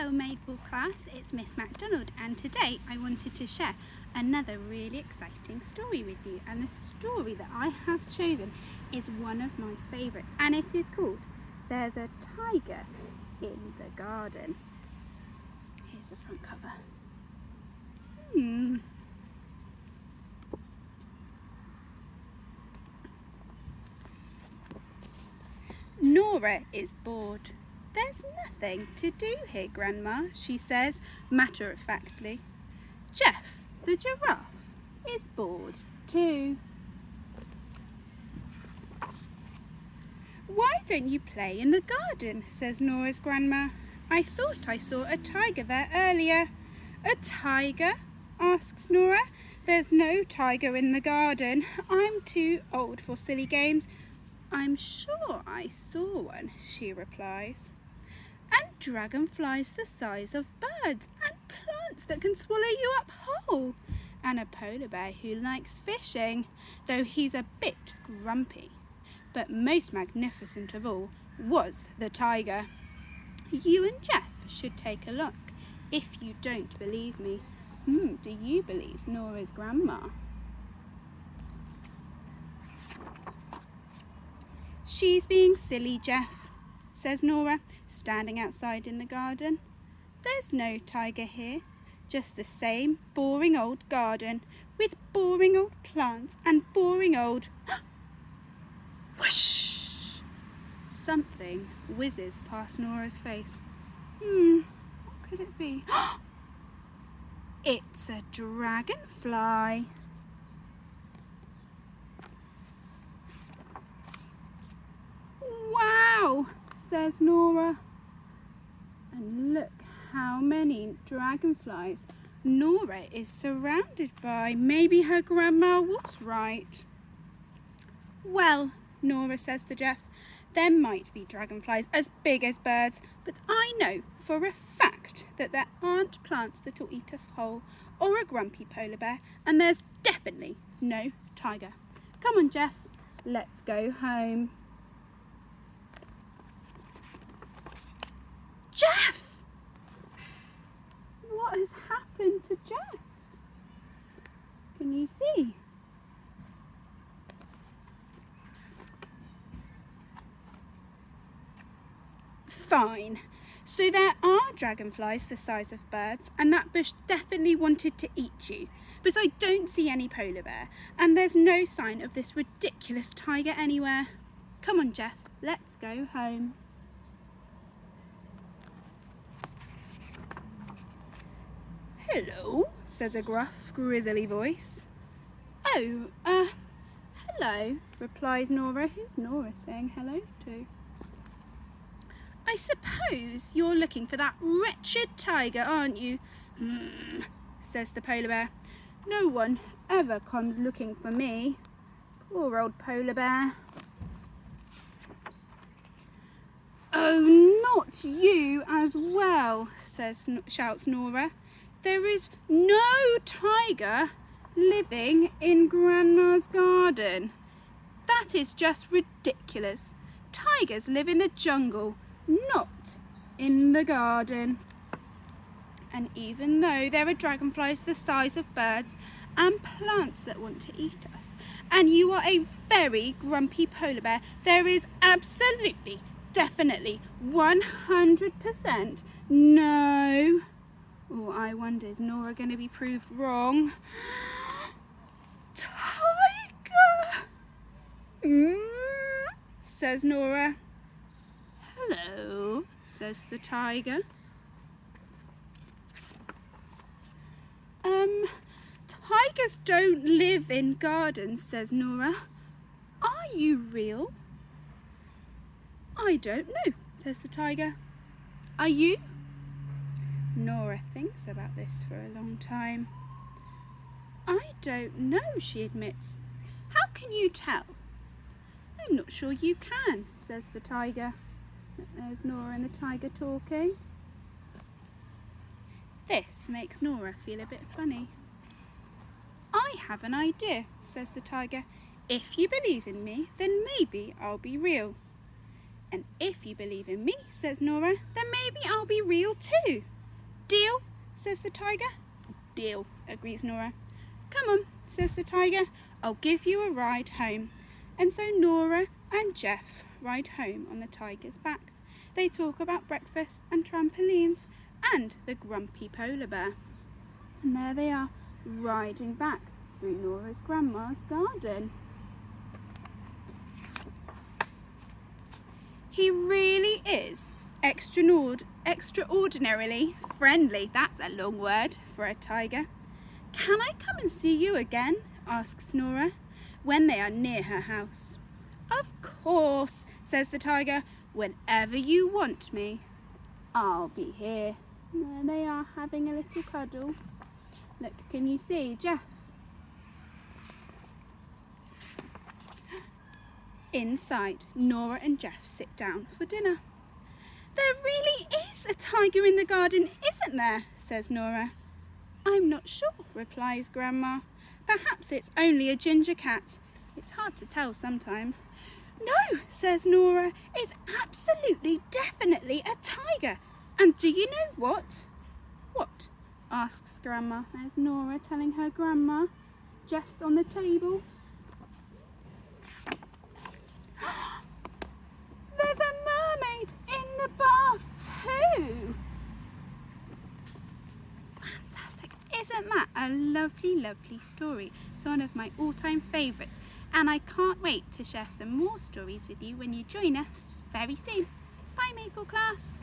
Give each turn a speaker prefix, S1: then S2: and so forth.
S1: Hello Maple class, it's Miss MacDonald, and today I wanted to share another really exciting story with you, and the story that I have chosen is one of my favourites, and it is called There's a Tiger in the Garden. Here's the front cover. Nora is bored. There's nothing to do here, Grandma, she says matter-of-factly. Jeff, the giraffe, is bored too. Why don't you play in the garden, says Nora's grandma. I thought I saw a tiger there earlier. A tiger? Asks Nora. There's no tiger in the garden. I'm too old for silly games. I'm sure I saw one, she replies. And dragonflies the size of birds, and plants that can swallow you up whole, and a polar bear who likes fishing, though he's a bit grumpy. But most magnificent of all was the tiger. You and Jeff should take a look, if you don't believe me. Do you believe Nora's grandma? She's being silly, Jeff, says Nora, standing outside in the garden. There's no tiger here, just the same boring old garden with boring old plants and boring old... Whoosh! Something whizzes past Nora's face. What could it be? It's a dragonfly. Wow, says Nora. And look how many dragonflies Nora is surrounded by. Maybe her grandma was right. Well, Nora says to Jeff, there might be dragonflies as big as birds, but I know for a fact that there aren't plants that will eat us whole, or a grumpy polar bear, and there's definitely no tiger. Come on, Jeff, let's go home. Jeff! What has happened to Jeff? Can you see? Fine. So there are dragonflies the size of birds, and that bush definitely wanted to eat you. But I don't see any polar bear, and there's no sign of this ridiculous tiger anywhere. Come on, Jeff, let's go home. Hello, says a gruff, grizzly voice. Oh, hello, replies Nora. Who's Nora saying hello to? I suppose you're looking for that wretched tiger, aren't you? Says the polar bear. No one ever comes looking for me. Poor old polar bear. Oh, not you as well, shouts Nora. There is no tiger living in Grandma's garden. That is just ridiculous. Tigers live in the jungle, not in the garden. And even though there are dragonflies the size of birds and plants that want to eat us, and you are a very grumpy polar bear, there is absolutely, definitely, 100% no... Oh, I wonder, is Nora going to be proved wrong? Tiger! Says Nora. Hello, says the tiger. Tigers don't live in gardens, says Nora. Are you real? I don't know, says the tiger. Are you? Nora thinks about this for a long time. I don't know, she admits. How can you tell? I'm not sure you can, says the tiger. There's Nora and the tiger talking. This makes Nora feel a bit funny. I have an idea, says the tiger. If you believe in me, then maybe I'll be real. And if you believe in me, says Nora, then maybe I'll be real too. Deal, says the tiger. Deal, agrees Nora. Come on, says the tiger, I'll give you a ride home. And so Nora and Jeff ride home on the tiger's back. They talk about breakfast and trampolines and the grumpy polar bear. And there they are, riding back through Nora's grandma's garden. He really is extraordinarily friendly. That's a long word for a tiger. Can I come and see you again? Asks Nora when they are near her house. Of course, says the tiger. Whenever you want me, I'll be here. There they are having a little cuddle. Look, can you see Jeff? Inside, Nora and Jeff sit down for dinner. There really is a tiger in the garden, isn't there? Says Nora. I'm not sure, replies Grandma. Perhaps it's only a ginger cat. It's hard to tell sometimes. No, says Nora, it's absolutely, definitely a tiger. And do you know what? What? Asks Grandma. There's Nora telling her grandma. Jeff's on the table. There's a mermaid in the bath too. Fantastic. Isn't that a lovely, lovely story? It's one of my all-time favourites. And I can't wait to share some more stories with you when you join us very soon. Bye, Maple Class.